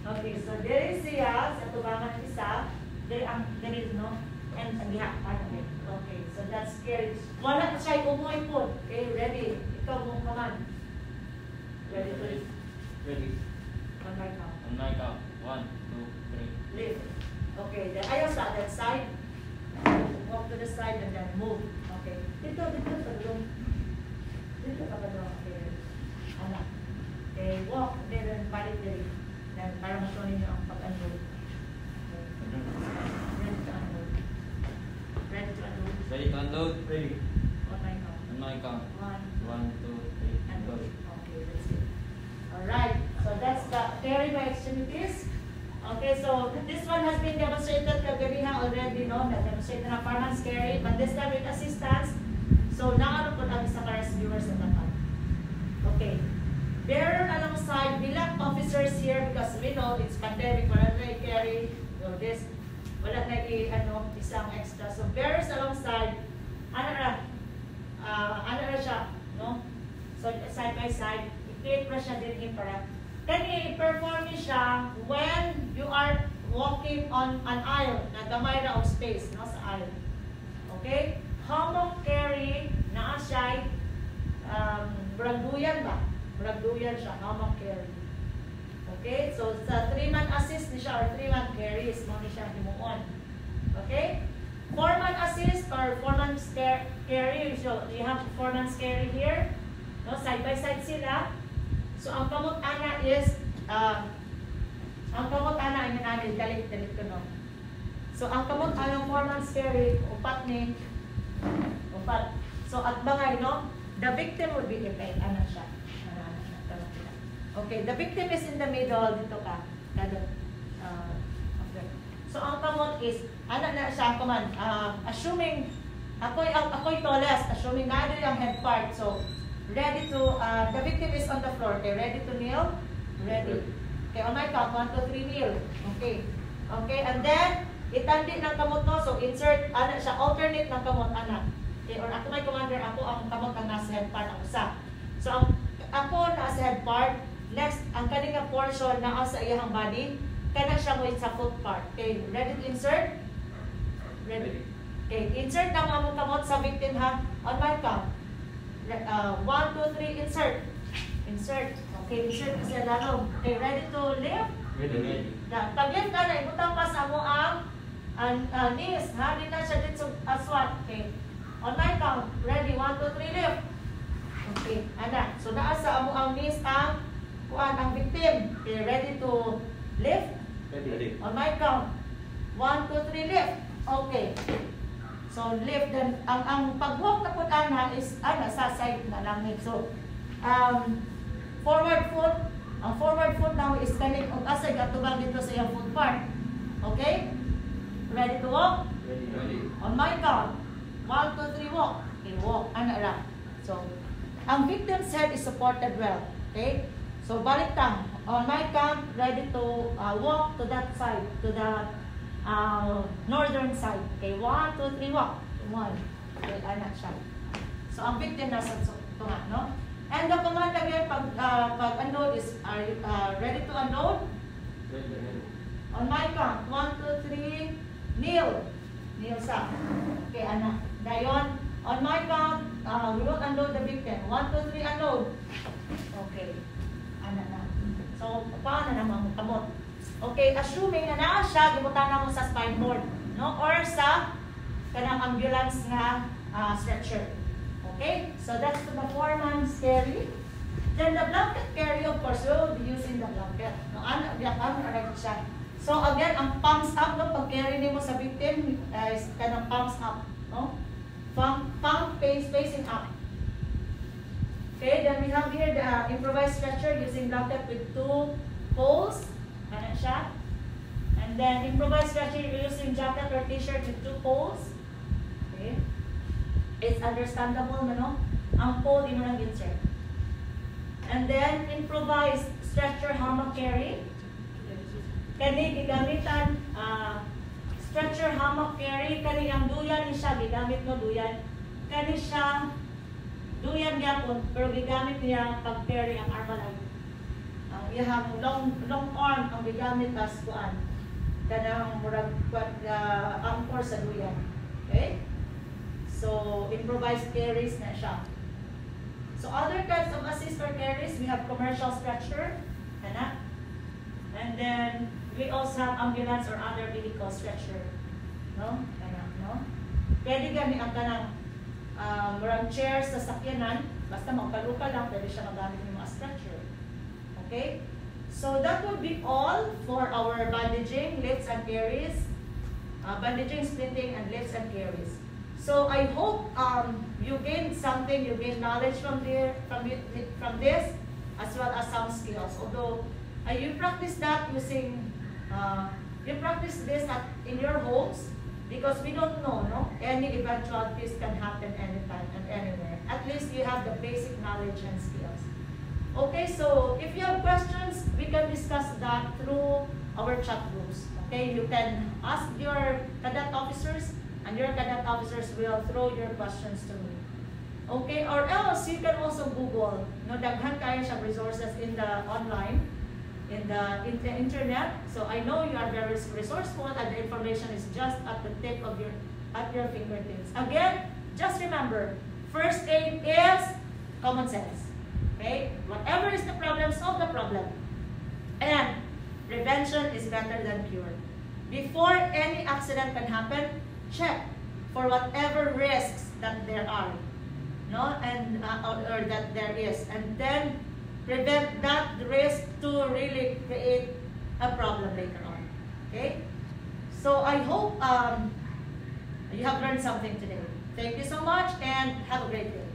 okay. So there is siya sa tubangan isa. There is no. And okay. So that's carry. Wala na siya umuwi po. Okay, ready. Ikaw mo command. Ready to lift. Ready. On my count. On my count. 1, 2, 3. Lift. Okay, then ayaw sa that side. Walk to the side and then move. Okay. Dito, padulong. Dito ka padulong. Okay. Anak. Okay, walk. Then balik din. Then para ma-show ninyo ang pag-unload. Okay. Ready to unload. Ready to unload. Ready to unload? Ready. On my count. On my count. 1, 1, 2, 3, unload. unload. Okay, that's it. Alright. So that's the carry by extremities. Okay, so this one has been demonstrated kagabihan already, no? Na-demonstrated na farmers carry, but this time with assistance. So, nakaroon po namin sa Karas viewers at dapat. Okay. Bearer alongside, bilang officers here because we know it's pandemic, wala na i-carry, so this, wala na isang extra. So, bearers alongside, ano na siya, no? So, side by side, i-create na siya din para kani i-perform niya siya when you are walking on an aisle na gamay na of space, no, sa aisle. Okay? Hammock carry na siya bragduyan ba? Bragduyan siya, hammock carry. Okay? So sa 3-man assist ni siya or 3-man carry is mo ni siya himuon. Okay? 4-man assist or 4-man carry, so you have 4-man carry here. No, side by side sila. So, ang kamot ana is, ang kamot ana ay nanay, dalit ko no. So, ang kamot ana 4-man carry, upat ni, upat. So, at bangay, no? The victim would be if ana siya. Okay, the victim is in the middle, dito ka. Okay. So, ang kamot is, ana na siya, command, assuming, ako'y tallest, assuming na yung head part. So, ready to, the victim is on the floor. Okay, ready to kneel? Ready. Okay, on my count, 1, 2, 3, kneel. Okay. Okay, and then, itandi ng kamot mo. So, insert, siya, alternate ng kamot, anak. Okay, or ako may commander, ako ang kamot ang nasa head part, ang usa. So, ako nasa head part. Next, ang kanina portion na sa iyang body, kana siya mo sa foot part. Okay, ready to insert? Ready. Okay, insert na mo kamot sa victim, ha? On my count. 1, 2, 3, insert. Insert. Okay, insert kasi lalong. Okay, ready to lift? Ready. Pag-lift ka na, ibutang pa sa mo ang knees. Ha? Di na siya dito aswat. Okay. On my count. Ready? 1, 2, 3, lift. Okay. Ana. So, naas sa amo ang knees ang victim. Okay. Ready to lift? Ready. On my count. 1, 2, 3, lift. Okay. So, lift. Then, ang pag-walk na po is, sa side na lang. So, forward foot. Ang forward foot now is kaning og asay atubang dito sa iyang foot part. Okay? Ready to walk? Ready. On my count. 1, 2, 3, walk. Okay, walk. Ana ra. So, ang victim's head is supported well. Okay? So, balik tang. On my count, ready to walk to that side, to the northern side. Okay, 1, 2, 3, walk. 1. Okay, ana siya. So, ang victim nasa tunga, no? And the command again, pag unload is, are you ready to unload? Ready. On my count, 1, 2, 3, kneel. Kneel sa. Okay, anak. Dayon, on my count, we will unload the victim. 1, 2, 3, unload. Okay. Anak na. So, paano naman kamot? Okay, assuming na naa siya, gibutan na mo sa spineboard, no? Or sa kanang ambulance nga stretcher. Okay, so that's the foreman's carry. Then the blanket carry, of course, we will be using the blanket. No, ano siya. So again, ang palms up, no, pag carry nimo sa victim, is kanang palms up, no? Palm facing up. Okay, then we have here the improvised stretcher using blanket with 2 poles. Ano siya? And then improvised stretcher using jacket or t-shirt with 2 poles. Okay. It's understandable, no? Ang pole, di mo lang insert. And then, improvised stretcher hammock carry. Kani, gigamitan, stretcher hammock carry. Kani, ang duyan ni siya, gigamit mo duyan. Kani siya, duyan gyapon, pero gigamit niya pag-carry ang armalite. Iyahang long arm ang gigamit as kuan. Kanang murag angkor sa duyan. Okay? So, improvised carries na siya. So, other types of assist or carries, we have commercial stretcher, and then we also have ambulance or other vehicle stretcher. No? No? Pwede gani ang kanang murang chair sa sakyanan, basta magkaluka lang, pwede siya magamit ng mga stretcher. Okay? So, that would be all for our bandaging, lifts and carries, bandaging, splinting, and lifts and carries. So I hope you gained something, you gained knowledge from this, as well as some skills. Although you practice that using, you practice this in your homes, because we don't know, no? Any eventualities can happen anytime and anywhere. At least you have the basic knowledge and skills. Okay, so if you have questions, we can discuss that through our chat groups. Okay, you can ask your cadet officers, and your cadet officers will throw your questions to me. Okay, or else you can also Google. No, daghan kayo siyang resources in the online, in the internet. So I know you are very resourceful, and the information is just at the tip of your fingertips. Again, just remember, first aid is common sense. Okay, whatever is the problem, solve the problem, and prevention is better than cure. Before any accident can happen, check for whatever risks that there are, no, and or that there is, and then prevent that risk to really create a problem later on. Okay, so I hope you have learned something today. Thank you so much, and have a great day.